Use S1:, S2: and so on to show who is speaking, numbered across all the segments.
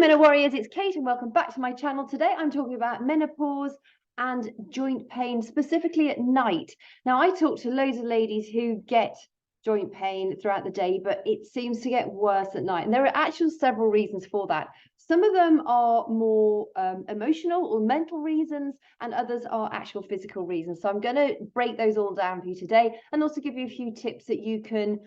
S1: Meno Warriors, it's Kate and welcome back to my channel. Today I'm talking about menopause and joint pain, specifically at night. Now, I talk to loads of ladies who get joint pain throughout the day, but it seems to get worse at night. And there are actually several reasons for that. Some of them are more emotional or mental reasons, and others are actual physical reasons. So I'm going to break those all down for you today and also give you a few tips that you can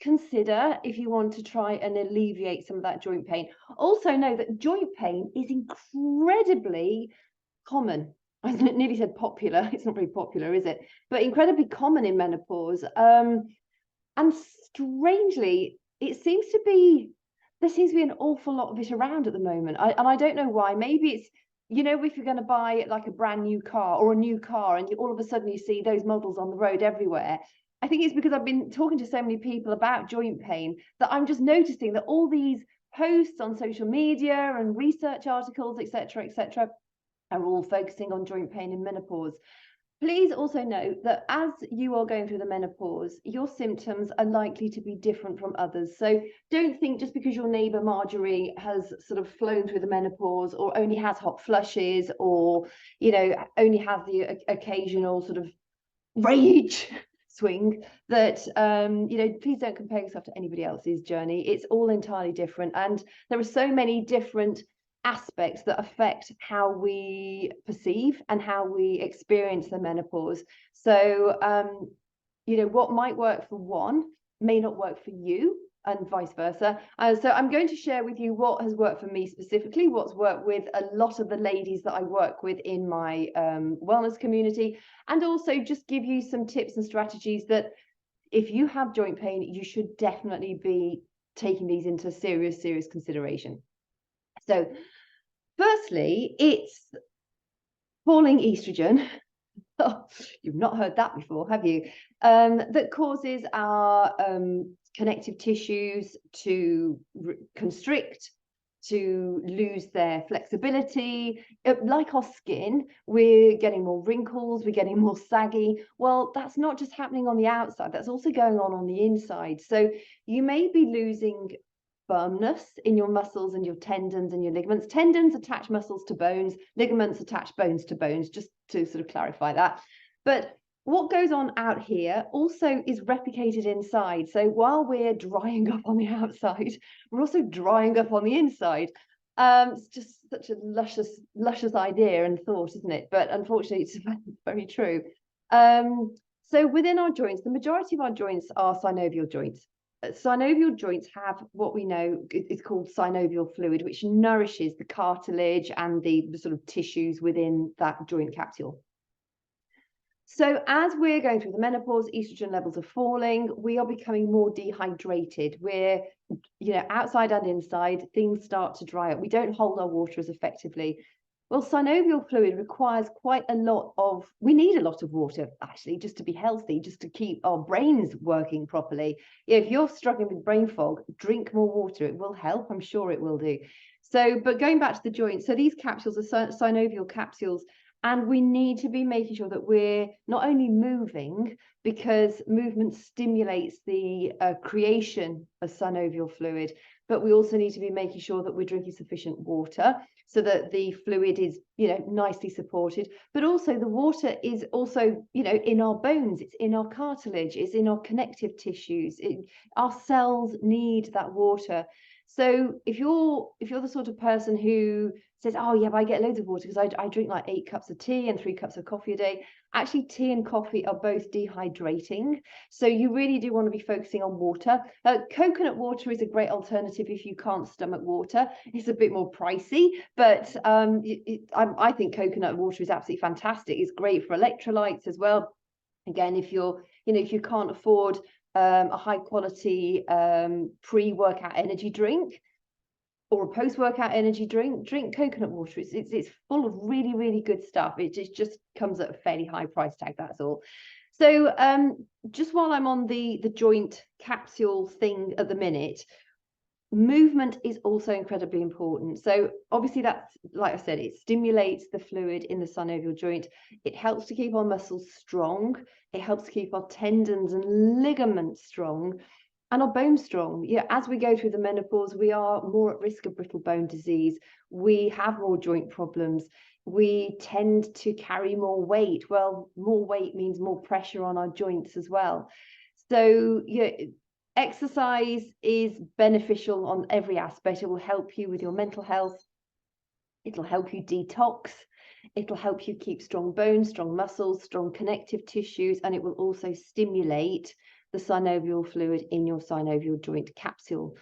S1: consider if you want to try and alleviate some of that joint pain. Also know that joint pain is incredibly common. I nearly said popular. It's not very popular, is it? But incredibly common in menopause. And strangely, there seems to be an awful lot of it around at the moment. And I don't know why. Maybe it's, if you're going to buy like a brand new car or a new car and all of a sudden you see those models on the road everywhere. I think it's because I've been talking to so many people about joint pain that I'm just noticing that all these posts on social media and research articles, etc., are all focusing on joint pain in menopause. Please also note that as you are going through the menopause, your symptoms are likely to be different from others. So don't think just because your neighbour Marjorie has sort of flown through the menopause or only has hot flushes or, only has the occasional sort of rage swing that please don't compare yourself to anybody else's journey. It's all entirely different, and there are so many different aspects that affect how we perceive and how we experience the menopause. So what might work for one may not work for you, and vice versa. So I'm going to share with you what has worked for me specifically, what's worked with a lot of the ladies that I work with in my wellness community, and also just give you some tips and strategies that if you have joint pain, you should definitely be taking these into serious consideration. So firstly, it's falling estrogen. Oh, you've not heard that before, have you? That causes our connective tissues to constrict, to lose their flexibility. Like our skin, we're getting more wrinkles, we're getting more saggy. Well, that's not just happening on the outside, that's also going on the inside. So you may be losing firmness in your muscles and your tendons and your ligaments. Tendons attach muscles to bones, ligaments attach bones to bones, just to sort of clarify that. But what goes on out here also is replicated inside. So while we're drying up on the outside, we're also drying up on the inside. It's just such a luscious idea and thought, isn't it? But unfortunately, it's very true. So within our joints, the majority of our joints are synovial joints. Synovial joints have what we know is called synovial fluid, which nourishes the cartilage and the sort of tissues within that joint capsule. So as we're going through the menopause, estrogen levels are falling, we are becoming more dehydrated. We're, outside and inside, things start to dry up. We don't hold our water as effectively. Well, synovial fluid requires quite a lot of, we need a lot of water, actually, just to be healthy, just to keep our brains working properly. If you're struggling with brain fog, drink more water. It will help. I'm sure it will do. So, but going back to the joints, so these capsules are synovial capsules, and we need to be making sure that we're not only moving, because movement stimulates the creation of synovial fluid, but we also need to be making sure that we're drinking sufficient water so that the fluid is, nicely supported. But also the water is also, in our bones, it's in our cartilage, it's in our connective tissues. Our cells need that water. So if you're the sort of person who says, oh yeah, but I get loads of water because I drink like 8 cups of tea and 3 cups of coffee a day. Actually, tea and coffee are both dehydrating. So you really do want to be focusing on water. Coconut water is a great alternative if you can't stomach water. It's a bit more pricey, but I think coconut water is absolutely fantastic. It's great for electrolytes as well. Again, if you can't afford a high quality pre-workout energy drink or a post-workout energy drink, drink coconut water. It's full of really good stuff. It just comes at a fairly high price tag, that's all. So just while I'm on the joint capsule thing at the minute, movement is also incredibly important. So obviously that's, like I said, it stimulates the fluid in the synovial joint. It helps to keep our muscles strong. It helps to keep our tendons and ligaments strong. and our bones strong. Yeah, as we go through the menopause, we are more at risk of brittle bone disease. We have more joint problems. We tend to carry more weight. Well, more weight means more pressure on our joints as well. So yeah, exercise is beneficial on every aspect. It will help you with your mental health. It'll help you detox. It'll help you keep strong bones, strong muscles, strong connective tissues, and it will also stimulate the synovial fluid in your synovial joint capsule.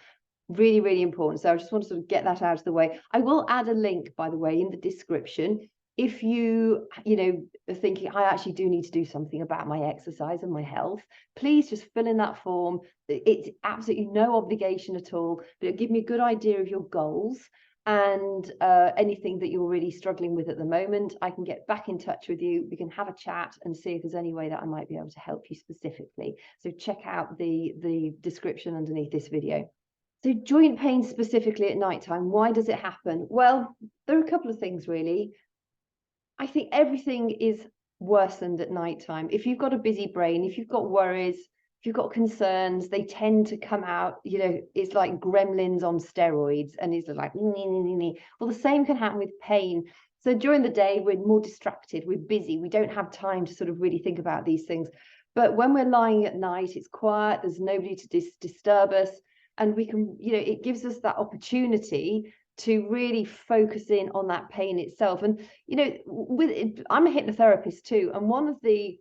S1: Really, really important. So I just want to sort of get that out of the way. I will add a link, by the way, in the description. If you are thinking, I actually do need to do something about my exercise and my health, please just fill in that form. It's absolutely no obligation at all, but it'll give me a good idea of your goals and anything that you're really struggling with at the moment. I can get back in touch with you. We can have a chat and see if there's any way that I might be able to help you specifically. So check out the description underneath this video. So joint pain specifically at nighttime, why does it happen? Well, there are a couple of things really. I think everything is worsened at nighttime. If you've got a busy brain, if you've got worries, if you've got concerns, they tend to come out, it's like gremlins on steroids, and it's like, well, the same can happen with pain. So during the day, we're more distracted, we're busy, we don't have time to sort of really think about these things. But when we're lying at night, it's quiet, there's nobody to disturb us. And we can, it gives us that opportunity to really focus in on that pain itself. And, I'm a hypnotherapist too. And one of the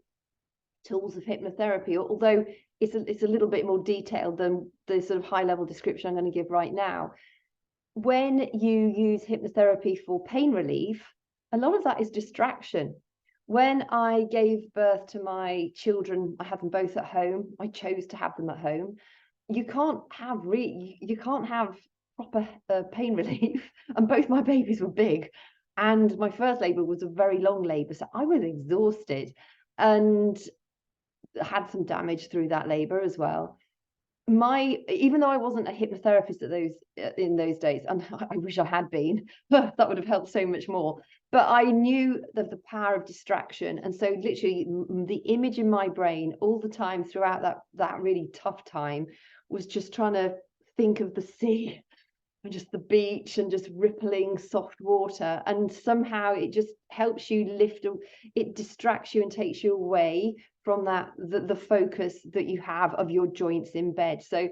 S1: tools of hypnotherapy, although it's a little bit more detailed than the sort of high level description I'm going to give right now, when you use hypnotherapy for pain relief, a lot of that is distraction. When I gave birth to my children, I had them both at home. I chose to have them at home. You can't have proper pain relief, and both my babies were big, and my first labor was a very long labor, so I was exhausted and had some damage through that labor as well. Even though I wasn't a hypnotherapist in those days, and I wish I had been, that would have helped so much more, but I knew the power of distraction. And so literally the image in my brain all the time throughout that really tough time was just trying to think of the sea and just the beach and just rippling soft water, and somehow it just helps you it distracts you and takes you away from the focus that you have of your joints in bed. So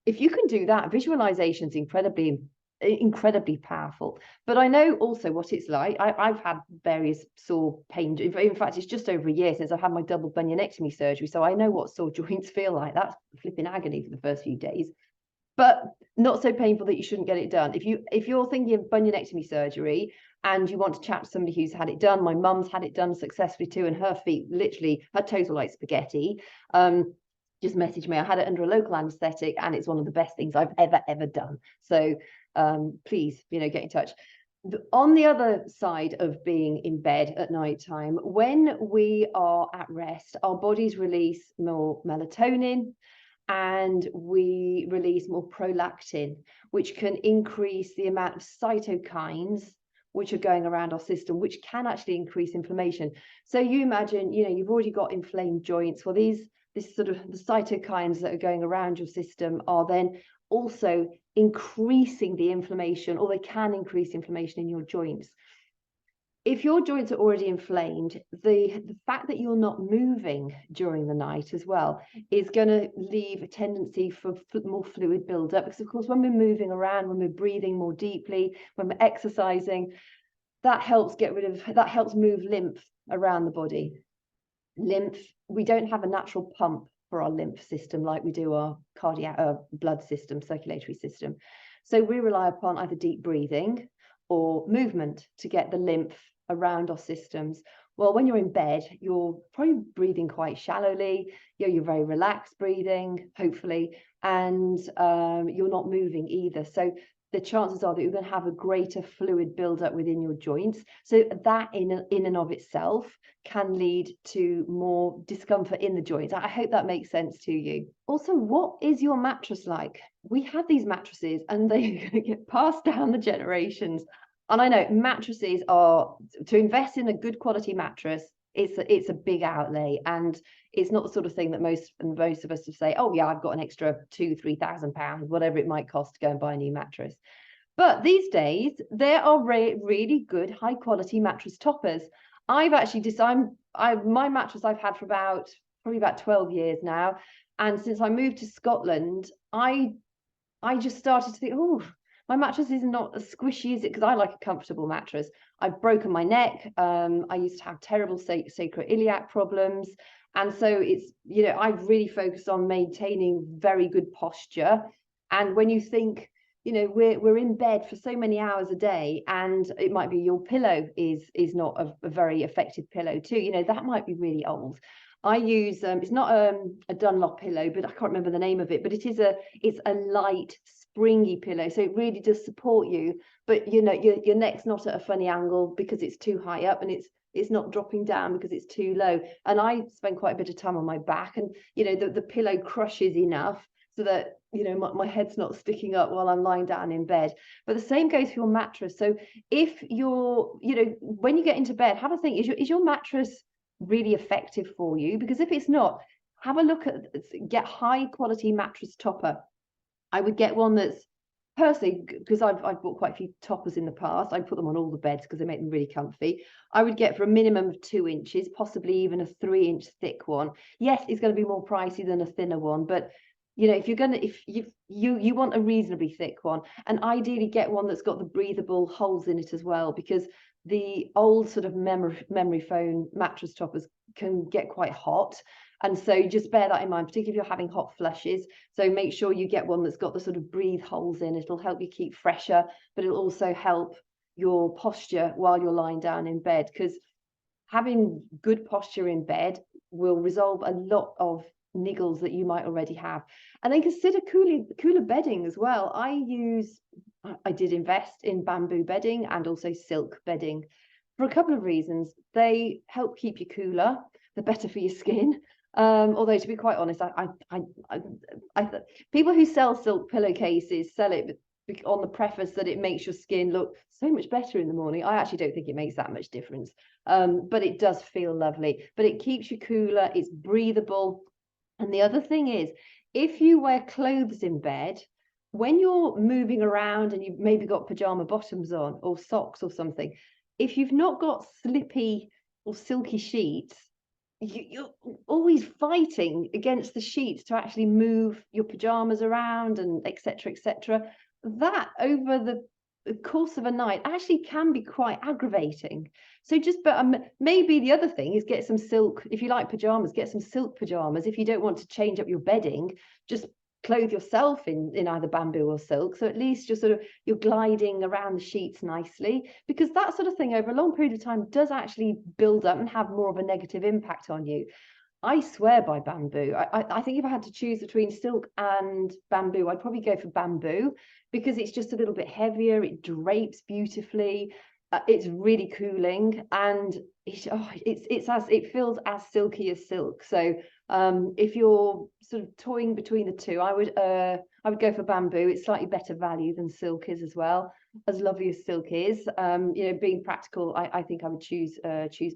S1: if you can do that, visualization is incredibly powerful. But I know also what it's like. I've had various sore pain. In fact, it's just over a year since I've had my double bunionectomy surgery, so I know what sore joints feel like. That's flipping agony for the first few days, but not so painful that you shouldn't get it done. If you're thinking of bunionectomy surgery and you want to chat to somebody who's had it done, my mum's had it done successfully too, and her feet, literally, her toes are like spaghetti. Just message me. I had it under a local anesthetic, and it's one of the best things I've ever done. So please, get in touch. On the other side of being in bed at night time, when we are at rest, our bodies release more melatonin, and we release more prolactin, which can increase the amount of cytokines which are going around our system, which can actually increase inflammation. So you imagine, you've already got inflamed joints. Well, this sort of the cytokines that are going around your system are then also increasing the inflammation, or they can increase inflammation in your joints. If your joints are already inflamed, the fact that you're not moving during the night as well is going to leave a tendency for more fluid buildup, because of course when we're moving around, when we're breathing more deeply, when we're exercising, that helps move lymph around the body. Lymph, we don't have a natural pump for our lymph system like we do our cardiac blood system, circulatory system. So we rely upon either deep breathing or movement to get the lymph around our systems. Well, when you're in bed, you're probably breathing quite shallowly. You're very relaxed breathing, hopefully, and you're not moving either. So the chances are that you're going to have a greater fluid buildup within your joints. So that in and of itself can lead to more discomfort in the joints. I hope that makes sense to you. Also, what is your mattress like? We have these mattresses and they get passed down the generations. And I know mattresses to invest in a good quality mattress it's a big outlay, and it's not the sort of thing that most of us would say, oh yeah, I've got an extra £2,000-3,000, whatever it might cost to go and buy a new mattress. But these days, there are really good, high quality mattress toppers. I've actually decided, my mattress I've had for probably about 12 years now. And since I moved to Scotland, I just started to think, oh, my mattress is not as squishy as it, because I like a comfortable mattress. I've broken my neck. I used to have terrible sacroiliac problems. And so it's, I've really focused on maintaining very good posture. And when you think, we're in bed for so many hours a day, and it might be your pillow is not a very effective pillow too. That might be really old. I use it's not a Dunlop pillow, but I can't remember the name of it. But it's a light, springy pillow, so it really does support you. But your neck's not at a funny angle because it's too high up, and it's not dropping down because it's too low. And I spend quite a bit of time on my back, and the pillow crushes enough so that my head's not sticking up while I'm lying down in bed. But the same goes for your mattress. So if you're, when you get into bed, have a think, is your mattress really effective for you? Because if it's not, have a look at, get high quality mattress topper. I would get one that's, personally, because I've bought quite a few toppers in the past, I put them on all the beds because they make them really comfy. I would get for a minimum of 2 inches, possibly even a 3-inch thick one. Yes, it's going to be more pricey than a thinner one, but if you want a reasonably thick one, and ideally get one that's got the breathable holes in it as well, because the old sort of memory foam mattress toppers can get quite hot. And so just bear that in mind, particularly if you're having hot flushes. So make sure you get one that's got the sort of breathe holes in. It'll help you keep fresher, but it'll also help your posture while you're lying down in bed, because having good posture in bed will resolve a lot of niggles that you might already have. And then consider cooler bedding as well. I did invest in bamboo bedding and also silk bedding for a couple of reasons. They help keep you cooler, they're better for your skin. Although, to be quite honest, people who sell silk pillowcases sell it on the preface that it makes your skin look so much better in the morning. I actually don't think it makes that much difference, but it does feel lovely. But it keeps you cooler, it's breathable. And the other thing is, if you wear clothes in bed, when you're moving around and you've maybe got pajama bottoms on or socks or something, if you've not got slippy or silky sheets, you're always fighting against the sheets to actually move your pajamas around, and etc., etc. That over the course of a night actually can be quite aggravating. So maybe the other thing is get some silk. If you like pajamas, get some silk pajamas. If you don't want to change up your bedding, just clothe yourself in either bamboo or silk, so at least you're gliding around the sheets nicely, because that sort of thing over a long period of time does actually build up and have more of a negative impact on you. I swear by bamboo. I think if I had to choose between silk and bamboo, I'd probably go for bamboo, because it's just a little bit heavier, it drapes beautifully, it's really cooling, and it feels as silky as silk. So if you're sort of toying between the two, I would go for bamboo. It's slightly better value than silk is as well, as lovely as silk is. Being practical, I think I would choose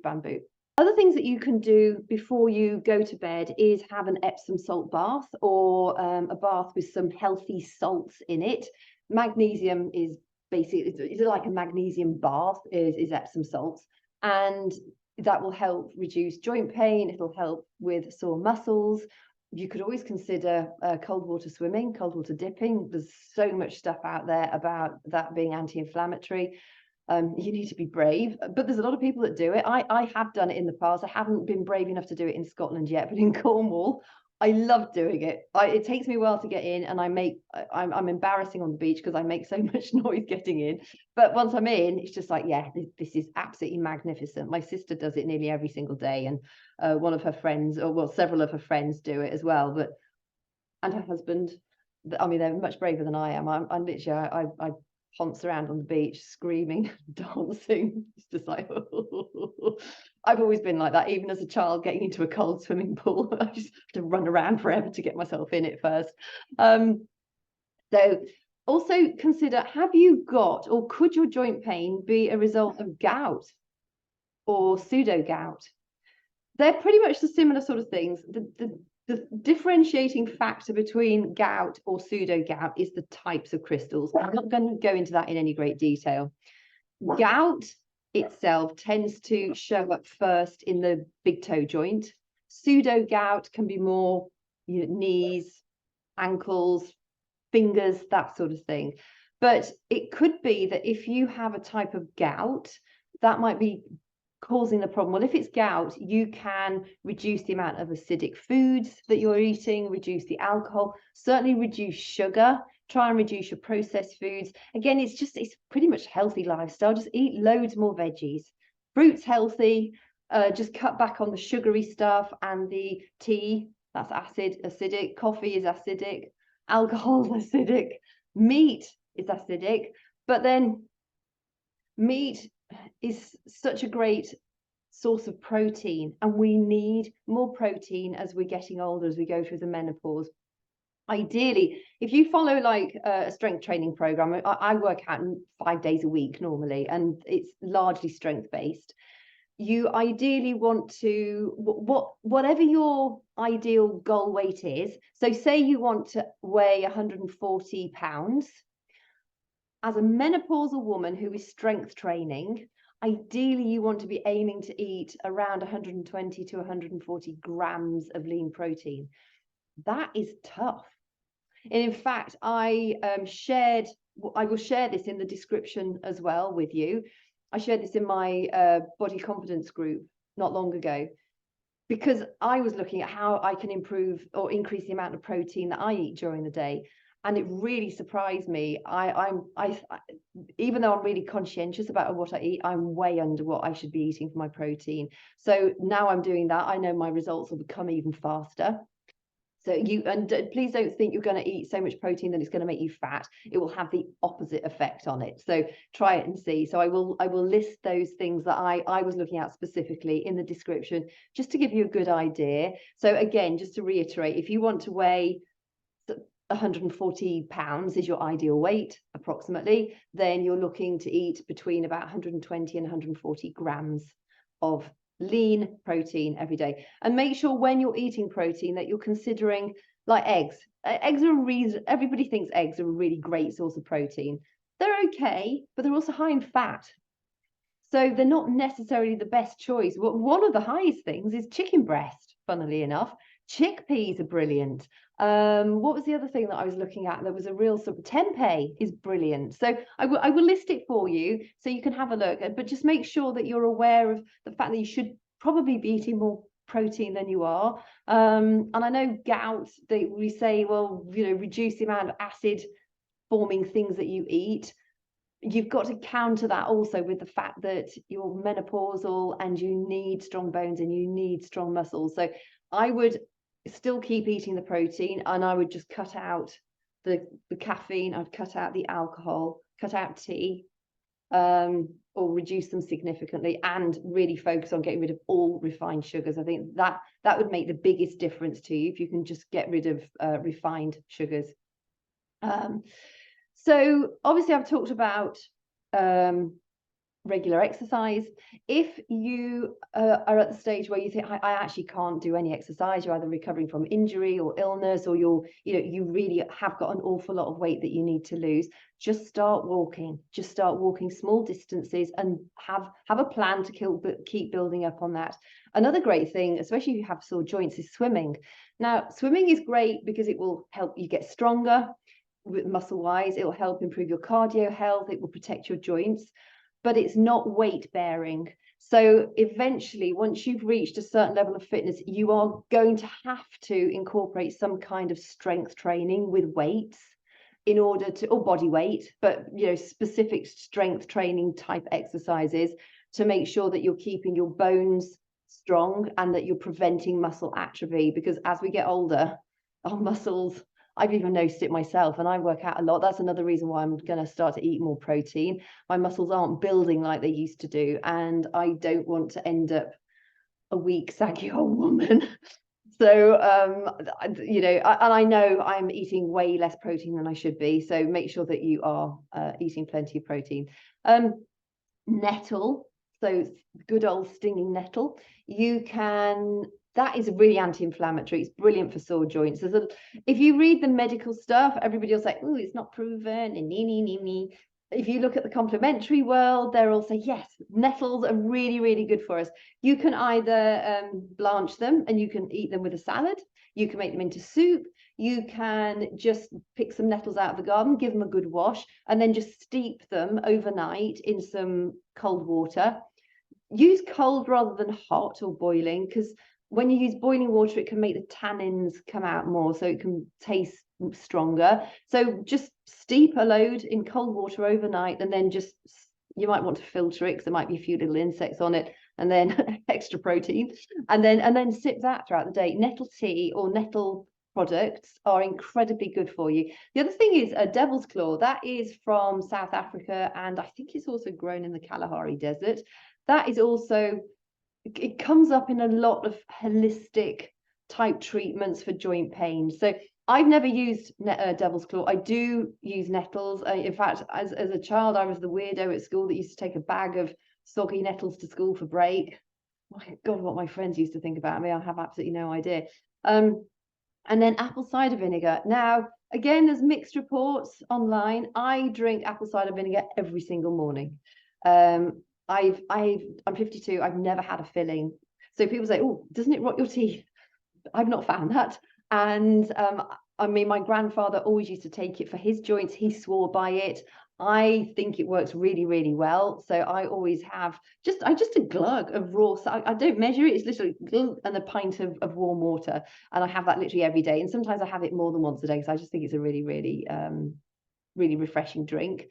S1: bamboo. Other things that you can do before you go to bed is have an Epsom salt bath, or a bath with some healthy salts in it. Magnesium is basically, it's like a magnesium bath is Epsom salts, and that will help reduce joint pain. It'll help with sore muscles. You could always consider cold water swimming, cold water dipping. There's so much stuff out there about that being anti-inflammatory. You need to be brave, but there's a lot of people that do it. I have done it in the past. I haven't been brave enough to do it in Scotland yet, but in Cornwall, I love doing it. It takes me a while to get in, and I'm embarrassing on the beach because I make so much noise getting in. But once I'm in, it's just like, yeah, this is absolutely magnificent. My sister does it nearly every single day, and one of her friends, or well, several of her friends do it as well. And her husband, I mean, they're much braver than I am. I'm literally, I ponce around on the beach screaming, dancing. It's just like, I've always been like that, even as a child getting into a cold swimming pool. I just have to run around forever to get myself in it first. So also consider, have you got, or could your joint pain be a result of gout or pseudo gout? they're pretty much the similar sort of things. The differentiating factor between gout or pseudo gout is the types of crystals. I'm not going to go into that in any great detail. Gout itself tends to show up first in the big toe joint. Pseudo gout can be more, you know, knees, ankles, fingers, that sort of thing. But it could be that if you have a type of gout, that might be causing the problem. Well, if it's gout, you can reduce the amount of acidic foods that you're eating, reduce the alcohol, certainly reduce sugar, try and reduce your processed foods. Again, it's pretty much healthy lifestyle. Just eat loads more veggies. Fruit's healthy. Just cut back on the sugary stuff and the tea. That's acidic. Coffee is acidic. Alcohol is acidic. Meat is acidic. But then meat is such a great source of protein, and we need more protein as we're getting older, as we go through the menopause. Ideally, if you follow like a strength training program, I work out 5 days a week normally, and it's largely strength based. You ideally want to, whatever your ideal goal weight is. So say you want to weigh 140 pounds. As a menopausal woman who is strength training, ideally you want to be aiming to eat around 120 to 140 grams of lean protein. That is tough. And in fact, I will share this in the description as well with you. I shared this in my body confidence group not long ago, because I was looking at how I can improve or increase the amount of protein that I eat during the day. And it really surprised me. Even though I'm really conscientious about what I eat, I'm way under what I should be eating for my protein. So now I'm doing that. I know my results will become even faster. So please don't think you're going to eat so much protein that it's going to make you fat. It will have the opposite effect on it. So try it and see. So I will list those things that I was looking at specifically in the description, just to give you a good idea. So again, just to reiterate, if you want to weigh 140 pounds is your ideal weight, approximately, then you're looking to eat between about 120 and 140 grams of lean protein every day. And make sure when you're eating protein that you're considering, like eggs. Eggs are a reason, everybody thinks eggs are a really great source of protein. They're okay, but they're also high in fat. So they're not necessarily the best choice. One of the highest things is chicken breast, funnily enough. Chickpeas are brilliant. What was the other thing that I was looking at? There was a real sort of tempeh is brilliant. So I will list it for you so you can have a look. But just make sure that you're aware of the fact that you should probably be eating more protein than you are. And I know gout, we say, well, you know, reduce the amount of acid forming things that you eat. You've got to counter that also with the fact that you're menopausal and you need strong bones and you need strong muscles. So I would still keep eating the protein, and I would just cut out the caffeine. I'd cut out the alcohol, cut out tea, or reduce them significantly, and really focus on getting rid of all refined sugars. I think that would make the biggest difference to you if you can just get rid of refined sugars. So obviously I've talked about regular exercise. If you are at the stage where you think I actually can't do any exercise, you're either recovering from injury or illness, or you really have got an awful lot of weight that you need to lose, just start walking. Just start walking small distances and have a plan to keep building up on that. Another great thing, especially if you have sore joints, is swimming. Now, swimming is great because it will help you get stronger muscle wise. It will help improve your cardio health. It will protect your joints, but it's not weight bearing. So eventually, once you've reached a certain level of fitness, you are going to have to incorporate some kind of strength training with weights in order to, or body weight, but specific strength training type exercises to make sure that you're keeping your bones strong and that you're preventing muscle atrophy. Because as we get older, our muscles, I've even noticed it myself, and I work out a lot. That's another reason why I'm going to start to eat more protein. My muscles aren't building like they used to do, and I don't want to end up a weak, saggy old woman. So, and I know I'm eating way less protein than I should be. So make sure that you are eating plenty of protein. Nettle so good old stinging nettle. You can, that is really anti-inflammatory. It's brilliant for sore joints. If you read the medical stuff, everybody will say, oh, it's not proven, and nee. If you look at the complementary world, they're all saying, yes, nettles are really, really good for us. You can either blanch them and you can eat them with a salad. You can make them into soup. You can just pick some nettles out of the garden, give them a good wash, and then just steep them overnight in some cold water. Use cold rather than hot or boiling, because when you use boiling water, it can make the tannins come out more, so it can taste stronger. So just steep a load in cold water overnight, and then just, you might want to filter it because there might be a few little insects on it, and then extra protein, and then sip that throughout the day. Nettle tea or nettle products are incredibly good for you. The other thing is a devil's claw. That is from South Africa, and I think it's also grown in the Kalahari Desert. That is also, it comes up in a lot of holistic type treatments for joint pain. So I've never used devil's claw. I do use nettles. In fact, as a child, I was the weirdo at school that used to take a bag of soggy nettles to school for break. My God, what my friends used to think about me, I have absolutely no idea. And then apple cider vinegar. Now, again, there's mixed reports online. I drink apple cider vinegar every single morning. I'm 52. I've never had a filling. So people say, oh, doesn't it rot your teeth? I've not found that. And I mean, my grandfather always used to take it for his joints. He swore by it. I think it works really, really well. So I always have just a glug of raw. So I don't measure it. It's literally glug and a pint of warm water. And I have that literally every day. And sometimes I have it more than once a day. So I just think it's a really, really, really refreshing drink.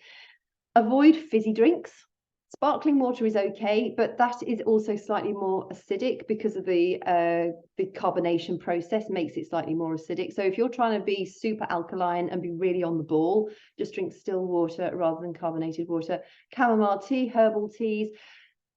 S1: Avoid fizzy drinks. Sparkling water is okay, but that is also slightly more acidic because of the carbonation process makes it slightly more acidic. So if you're trying to be super alkaline and be really on the ball, just drink still water rather than carbonated water. Chamomile tea, herbal teas.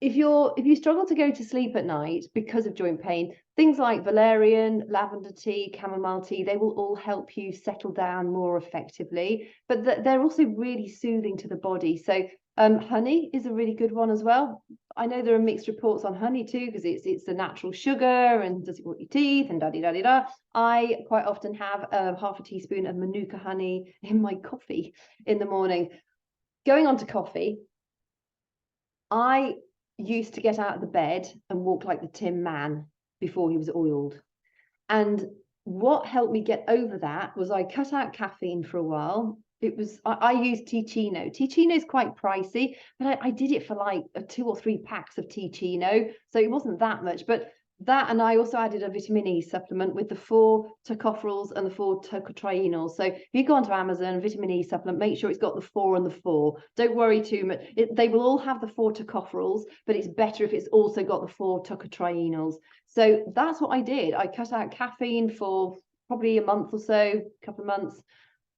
S1: If you struggle to go to sleep at night because of joint pain, things like valerian, lavender tea, chamomile tea, they will all help you settle down more effectively. But they're also really soothing to the body. So honey is a really good one as well. I know there are mixed reports on honey too, because it's the natural sugar and does it rot your teeth and da-di-da-di-da. I quite often have half a teaspoon of manuka honey in my coffee in the morning. Going on to coffee, I used to get out of the bed and walk like the Tin Man before he was oiled. And what helped me get over that was I cut out caffeine for a while. I used Ticino. Ticino is quite pricey, but I did it for like 2 or 3 packs of Ticino, so it wasn't that much. But that, and I also added a vitamin E supplement with the 4 tocopherols and the 4 tocotrienols. So if you go onto Amazon, vitamin E supplement, make sure it's got the 4 and the 4. Don't worry too much. They will all have the 4 tocopherols, but it's better if it's also got the 4 tocotrienols. So that's what I did. I cut out caffeine for probably a month or so, a couple of months,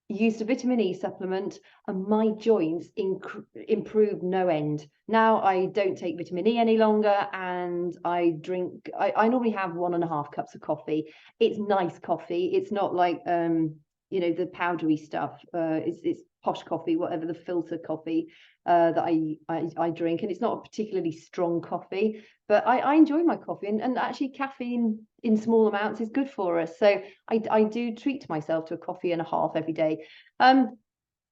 S1: used a vitamin E supplement, and my joints improved no end. Now I don't take vitamin E any longer, and I normally have 1.5 cups of coffee. It's nice coffee. It's not like the powdery stuff. It's posh coffee, whatever, the filter coffee that I drink, and it's not a particularly strong coffee, but I enjoy my coffee, and actually caffeine in small amounts is good for us. So I do treat myself to a coffee and a half every day.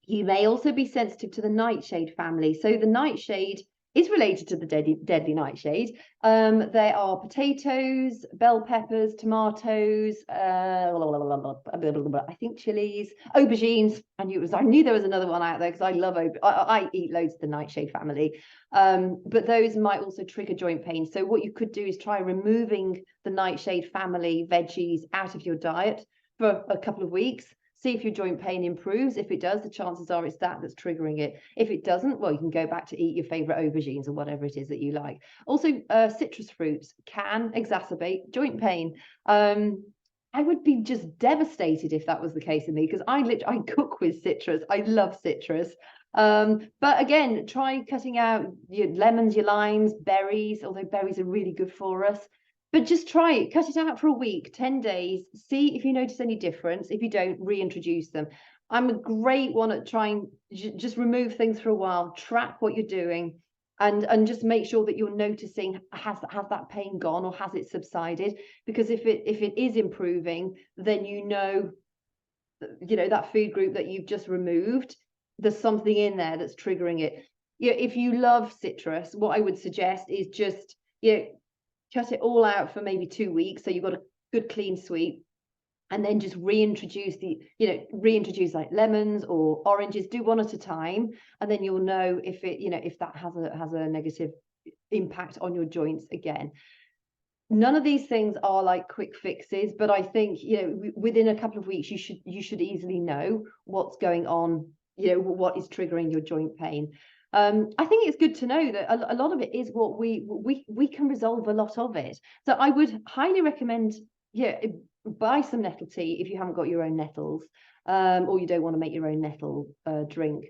S1: You may also be sensitive to the nightshade family. So the nightshade is related to the deadly nightshade. There are potatoes, bell peppers, tomatoes, I think chilies, aubergines. I knew there was another one out there because I love I eat loads of the nightshade family. But those might also trigger joint pain. So what you could do is try removing the nightshade family veggies out of your diet for a couple of weeks. See if your joint pain improves. If it does, the chances are it's that's triggering it. If it doesn't, well, you can go back to eat your favorite aubergines or whatever it is that you like. Also, citrus fruits can exacerbate joint pain. I would be just devastated if that was the case in me, because I cook with citrus. I love citrus. But again, try cutting out your lemons, your limes, berries, although berries are really good for us. But just try it, cut it out for a week, 10 days, see if you notice any difference. If you don't, reintroduce them. I'm a great one at trying, just remove things for a while, track what you're doing. and just make sure that you're noticing, has that pain gone or has it subsided? Because if it is improving, then you know that food group that you've just removed, there's something in there that's triggering it. If you love citrus, what I would suggest is just cut it all out for maybe 2 weeks, so you've got a good clean sweet, and then just reintroduce like lemons or oranges. Do one at a time, and then you'll know if if that has a negative impact on your joints again. None of these things are like quick fixes, but I think within a couple of weeks you should easily know what's going on, what is triggering your joint pain. I think it's good to know that a lot of it is what we can resolve a lot of it. So I would highly recommend, buy some nettle tea if you haven't got your own nettles, or you don't want to make your own nettle drink.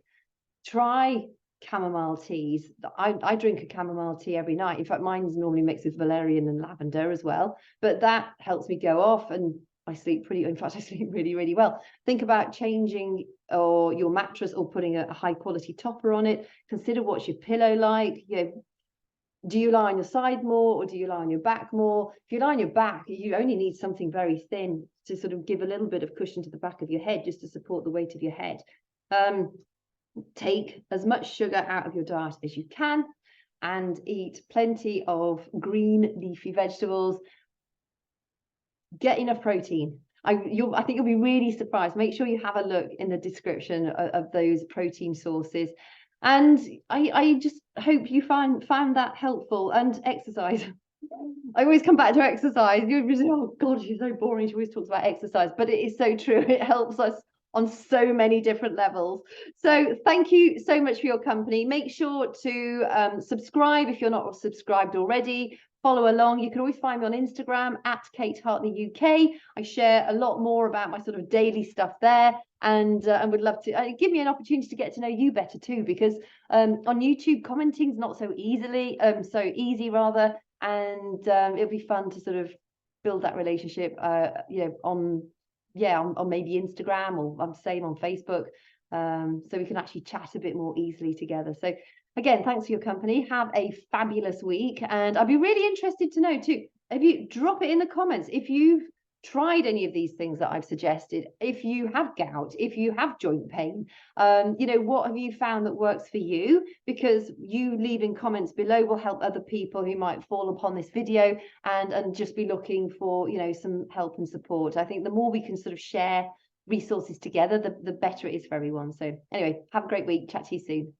S1: Try chamomile teas. I drink a chamomile tea every night. In fact, mine's normally mixed with valerian and lavender as well, but that helps me go off, and I sleep in fact, I sleep really, really well. Think about changing your mattress or putting a high quality topper on it. Consider what's your pillow like. Do you lie on your side more, or do you lie on your back more? If you lie on your back, you only need something very thin to sort of give a little bit of cushion to the back of your head, just to support the weight of your head. Take as much sugar out of your diet as you can, and eat plenty of green leafy vegetables. Get enough protein. I think you'll be really surprised. Make sure you have a look in the description of those protein sources. And I just hope you found that helpful. And exercise. I always come back to exercise. You're just, oh God, she's so boring. She always talks about exercise, but it is so true. It helps us on so many different levels. So thank you so much for your company. Make sure to subscribe if you're not subscribed already. Follow along. You can always find me on Instagram at Kate Hartley UK. I share a lot more about my sort of daily stuff there, and would love to give me an opportunity to get to know you better too, because on YouTube commenting is not so easy, and it'll be fun to sort of build that relationship on maybe Instagram, or I'm same on Facebook, so we can actually chat a bit more easily together. So again, thanks for your company. Have a fabulous week, and I'd be really interested to know too, drop it in the comments if you've tried any of these things that I've suggested. If you have gout, if you have joint pain, what have you found that works for you? Because you leaving comments below will help other people who might fall upon this video and just be looking for some help and support. I think the more we can sort of share resources together, the better it is for everyone. So anyway, have a great week. Chat to you soon.